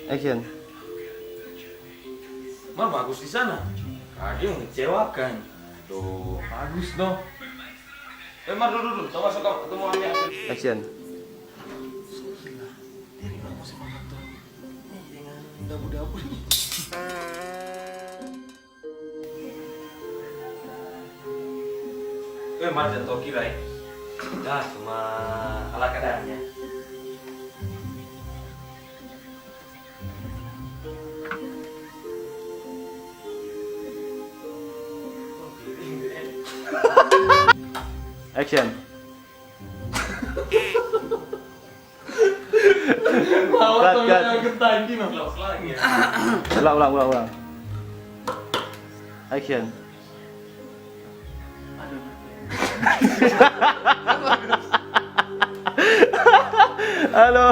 Action. Mar bagus di sana. Kaki mengecewakan. Tuh, bagus dong. Mar dulu. Coba ketemu Ami. Action. Dari mana masih makan tuh? Ini dengan dabu-dabu nih. Mar jangan tau kira ya. Udah, cuma ala kadarnya. Action. Cut. Ulang. Action. Halo.